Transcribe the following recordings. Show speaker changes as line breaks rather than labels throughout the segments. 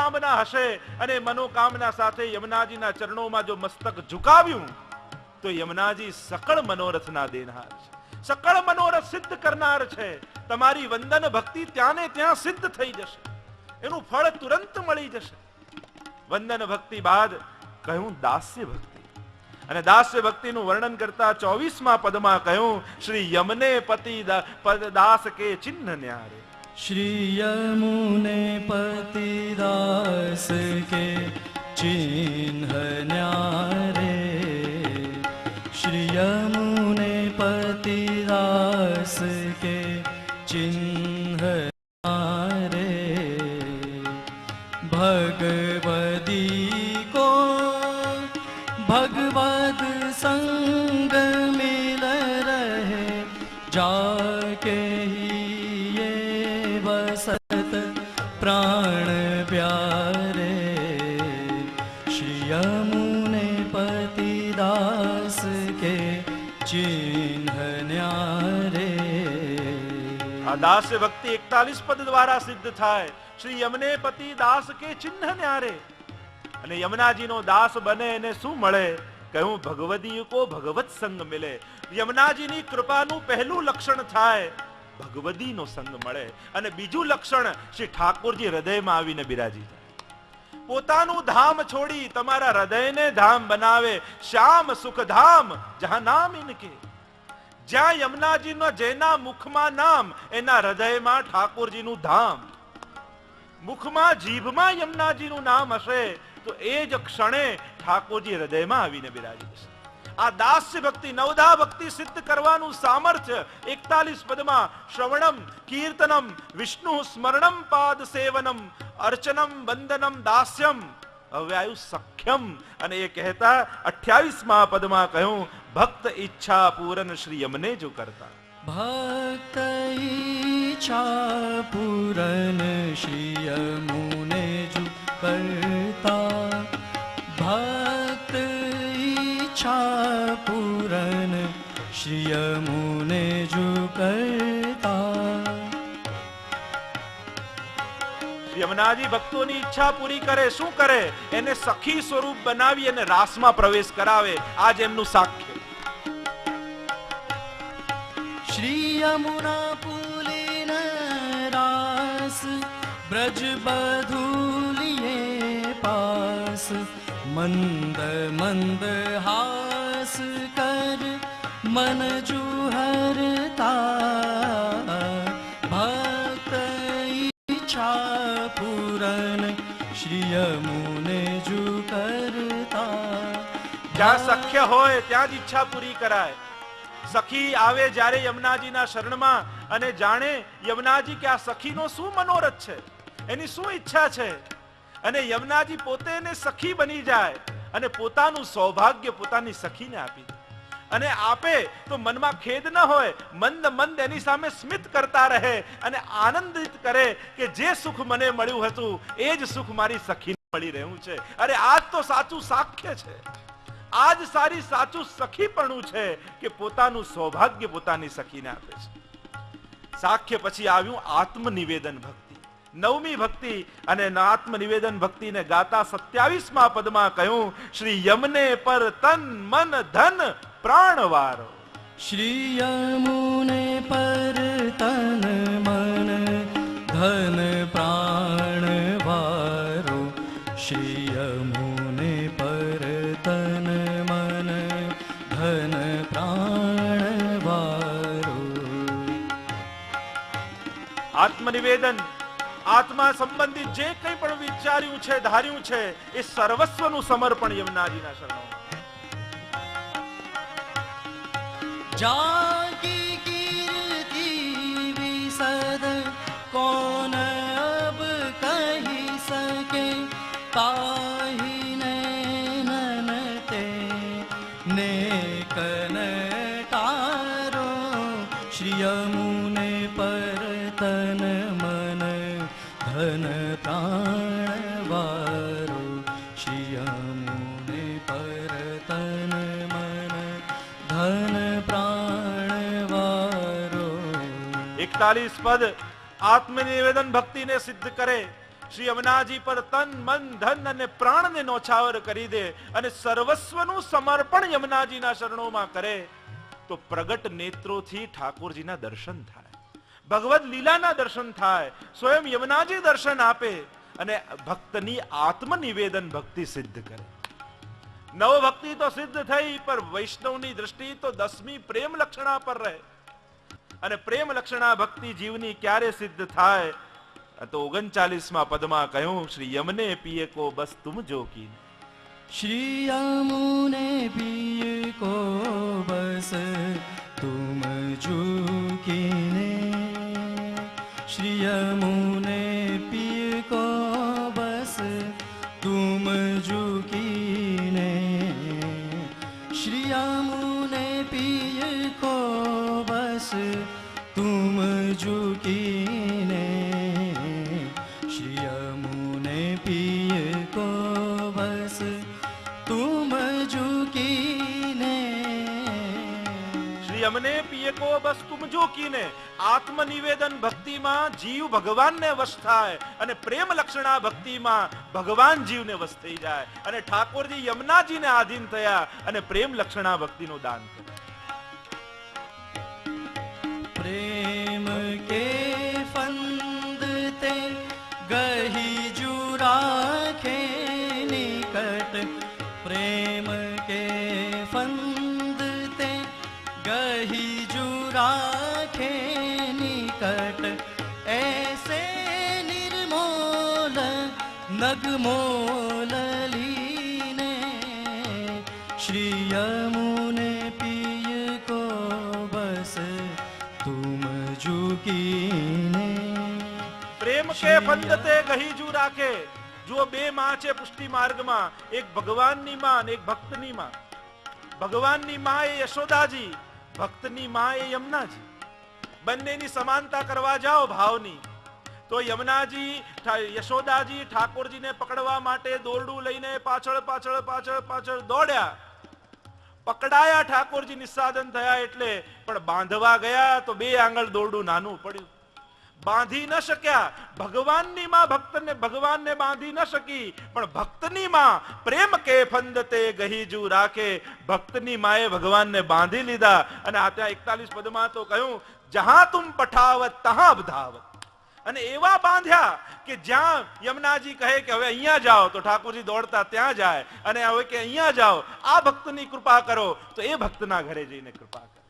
મનોકામના હશે અને મનોકામના સાથે યમુનાજીના ચરણોમાં જો મસ્તક ઝુકાવ્યું તો યમુનાજી સકળ મનોરથના દેનહાર છે, સકળ મનોરથ સિદ્ધ કરનાર છે. તમારી વંદન ભક્તિ ત્યાં ને ત્યાં સિદ્ધ થઈ જશે, એનું ફળ તુરંત મળી જશે. વંદન ભક્તિ બાદ કહ્યું દાસ્ય ભક્તિ, અને દાસ્ય ભક્તિનું વર્ણન કરતા 24મા પદમાં કહ્યું શ્રી યમને પતિ દાસ કે ચિહ્ન ન્યારે.
શ્રી યમુને પતિ દાસ કે ચિહ્ન ન્યારે, શ્રી યમુને પતિ દાસ કે ચિહ્ન न्યારે. भगवदी को भगवद संग मिल रहे, जाके ही ये बसत प्राण प्यारे. श्री यमुने पति दास के चिन्ह न्यारे.
આ દાસ્ય ભક્તિ 41 પદ દ્વારા સિદ્ધ થાય. શ્રી યમને પતિ દાસ કે ચિહ્ન ન્યારે. અને યમુનાજીનો દાસ બને એને શું મળે? કહ્યું ભગવદી કો ભગવત સંગ મિલે. યમુનાજીની કૃપાનું પહેલું લક્ષણ થાય ભગવદીનો સંગ મળે, અને બીજું લક્ષણ શ્રી ઠાકોરજી હૃદયમાં આવીને બિરાજી જાય. પોતાનું ધામ છોડી તમારા હૃદયને ધામ બનાવે. શ્યામ સુખ ધામ જહાં નામ ઇનકે. જ્યાં યમુનાજીનો જેના મુખમાં નામ, એના હૃદયમાં ઠાકોરજીનું ધામ. મુખમાં જીભમાં યમુનાજીનું નામ હશે તો એ જ ક્ષણે ઠાકોરજી હૃદયમાં આવીને બિરાજી જશે. આ દાસ્ય ભક્તિ નવધા ભક્તિ સિદ્ધ કરવાનું સામર્થ્ય 41 પદમાં શ્રવણમ કીર્તનમ વિષ્ણુ સ્મરણમ પાદ સેવનમ અર્ચનમ વંદનમ દાસ્યમ અવ્યાયુ સખ્યમ. અને એ કહેતા 28મા પદમાં કહ્યું ભક્ત ઈચ્છા પૂરન શ્રી યમને જો કરતા.
भक्त इच्छा पूरन श्री यमुने जो करता. भक्त इच्छा पूरन श्री यमुने जो करता.
યમુનાજી ભક્તોની ઈચ્છા પૂરી કરે. શું કરે? એને સખી સ્વરૂપ બનાવી અને રાસમાં પ્રવેશ કરાવે. આજ એમનું સાક્ષ્ય.
श्री यमुना पुलिन रास ब्रज बधूलिए पास. मंद मंद हास कर मन जुहरता. भक्त इच्छा पूरन श्री यमुने जु करता.
જ્યાં સખ્ય હોય ત્યાં જ ઈચ્છા પૂરી કરાય. સખી આવે જ્યારે યમુનાજીના શરણમાં અને જાણે યમુનાજી કે આ સખીનો શું મનોરથ છે, એની શું ઈચ્છા છે, અને યમુનાજી પોતે એને સખી બની જાય અને પોતાનું સૌભાગ્ય પોતાની સખીને આપી દે. અને આપે તો મનમાં ખેદ ન હોય, મંદ મંદ એની સામે સ્મિત કરતા રહે અને આનંદિત કરે કે જે સુખ મને મળ્યું હતું એ જ સુખ મારી સખીને મળી રહ્યું છે. અરે આજ તો સાચું સાક્ષ્ય છે, આજ સારી સાચું સખીપણું છે કે પોતાનું સૌભાગ્ય પોતાની સખીને આપે છે. સાક્ષ્ય પછી આવ્યું આત્મનિવેદન ભક્તિ, 9મી ભક્તિ. અને આત્મનિવેદન ભક્તિને ગાતા 27મા પદમાં કહ્યું શ્રી યમને પર તન મન ધન પ્રાણ વારો.
श्री यमुने पर तन मन धन प्राण वारो. श्री यमुने पर तन मन धन प्राण वारो.
આત્મનિવેદન, આત્મા સંબંધિત જે કંઈ પણ વિચાર્યું છે, ધાર્યું છે, એ સર્વસ્વનું સમર્પણ યમુનાજીના શરણોમાં.
जाकी कीर्ति विसद कौन अब कही सके. ताहि नैनन ते नेकन तारो. श्री यमुने पर तन मन धन प्राण वारो. श्री यमुने पर तन मन धन प्राण वारो.
41 પદ આત્મનિવેદન ભક્તિને સિદ્ધ કરે. શ્રી યમુનાજી પર તન મન ધન અને પ્રાણને નોછાવર કરી દે અને સર્વસ્વનું સમર્પણ યમુનાજીના શરણોમાં કરે તો પ્રગટ નેત્રોથી ઠાકોરજીના દર્શન થાય, ભગવદ લીલાના દર્શન થાય, સ્વયં યમુનાજી દર્શન આપે અને ભક્તની આત્મનિવેદન ભક્તિ સિદ્ધ કરે. નવ ભક્તિ તો સિદ્ધ થઈ, પર વૈષ્ણવની દ્રષ્ટિ તો 10મી પ્રેમ લક્ષણા પર રહે. અને પ્રેમ લક્ષણા ભક્તિ જીવની ક્યારે સિદ્ધ થાય? તો 39મા પદમાં કહ્યું, શ્રી યમને પિયે કો બસ તુમ જો કી.
श्री यमुने पिए को बस तुम झुकीने, श्री यमुने पिए को बस तुम झुकीने, श्री यमुने पिए को बस तुम झुकीने, श्री यमुने पिए को बस तुम झुकीने.
શ્રી યમને પિયે કો બસ તુમ જો કીને. આત્મનિવેદન ભક્તિમાં જીવ ભગવાનને વશ થાય અને પ્રેમ લક્ષણા ભક્તિમાં ભગવાન જીવને વશ થઈ જાય અને ઠાકોરજી યમુનાજીને આધીન થયા અને પ્રેમ લક્ષણા ભક્તિનું દાન કર્યું.
प्रेम के फंद ते गही जू राखे निकट, प्रेम के फंद ते गही जू राखे निकट, ऐसे निर्मोल नगमोल लीने, श्री यमुने पिय को बस तुम झुकीने.
પ્રેમ કે ફંદતે ગહીજુ રાખે. જો બે માં છે પુષ્ટિ માર્ગમાં, એક ભગવાનની માં અને એક ભક્તની માં. ભગવાનની માં એ યશોદાજી, ભક્તની માં એ યમુનાજી. બંનેની સમાનતા કરવા જાઓ ભાવની, તો યમુનાજી યશોદાજી ઠાકોરજીને પકડવા માટે દોરડું લઈને પાછળ પાછળ પાછળ પાછળ દોડ્યા. પકડાયા, ઠાકોરજી નિસ્સાધન થયા એટલે, પણ બાંધવા ગયા તો 2 આંગળ દોરડું નાનું પડ્યું, બાંધી ન શક્યા. ભગવાનની માં ભગવાનને બાંધી ન શકી, પણ ભક્તની માં પ્રેમ કે ફંદતે ગહીજુ રાખે. ભક્તની માએ ભગવાનને બાંધી લીધા. અને આ ત્યાં 41 પદમાં તો કહ્યું, જહાં તુમ પઠાવત તહાં બધાવત. અને એવા બાંધ્યા કે જ્યાં યમુનાજી કહે કે હવે અહીંયા જાઓ તો ઠાકોરજી દોડતા ત્યાં જાય, અને હવે કે અહીંયા જાઓ આ ભક્તની કૃપા કરો તો એ ભક્તના ઘરે જઈને કૃપા કરે.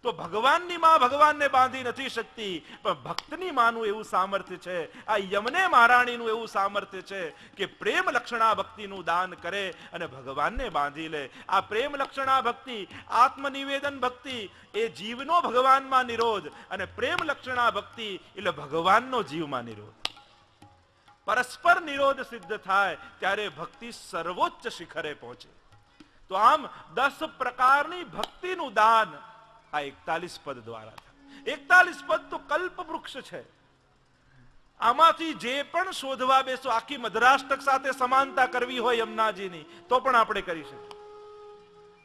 તો ભગવાનની માં ભગવાનને બાંધી નથી શકતી, પણ ભક્તની માનું એવું સામર્થ્ય છે. આ યમને મહારાણીનું એવું સામર્થ્ય છે કે પ્રેમ લક્ષણા ભક્તિનું દાન કરે અને ભગવાનને બાંધી લે. આ પ્રેમ લક્ષણા ભક્તિ, આત્મનિવેદન ભક્તિ એ જીવનો ભગવાનમાં નિરોધ, અને પ્રેમ લક્ષણા ભક્તિ એટલે ભગવાનનો જીવમાં નિરોધ. પરસ્પર નિરોધ સિદ્ધ થાય ત્યારે ભક્તિ સર્વોચ્ચ શિખરે પહોંચે. તો આમ 10 પ્રકારની ભક્તિનું દાન આ 41 પદ દ્વારા થાય. 41 પદ તો કલ્પ વૃક્ષ છે. આમાંથી જે પણ શોધવા બેસો, આખી મધરાષ્ટક સાથે સમાનતા કરવી હોય યમુનાજીની તો પણ આપણે કરી શકીએ.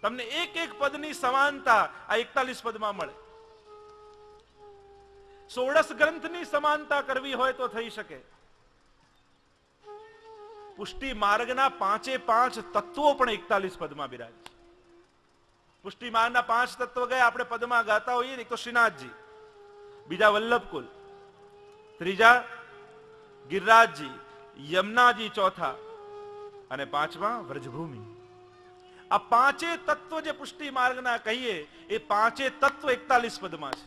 તમને એક એક પદની સમાનતા આ 41 પદમાં મળે. 16 ગ્રંથની સમાનતા કરવી હોય તો થઈ શકે. પુષ્ટિ માર્ગના 5 તત્વો પણ 41 પદમાં બિરાજે છે. પુષ્ટિ માર્ગના 5 તત્વ ગયા આપણે પદમાં ગાતા હોઈએ. એક તો શ્રીનાથજી, બીજા વલ્લભકુલ, ત્રીજા ગિરિરાજજી, યમુનાજી ચોથા, અને 5મા વ્રજભૂમિ. આ 5 તત્વ જે પુષ્ટિ માર્ગના કહીએ એ 5 તત્વ 41 પદમાં છે.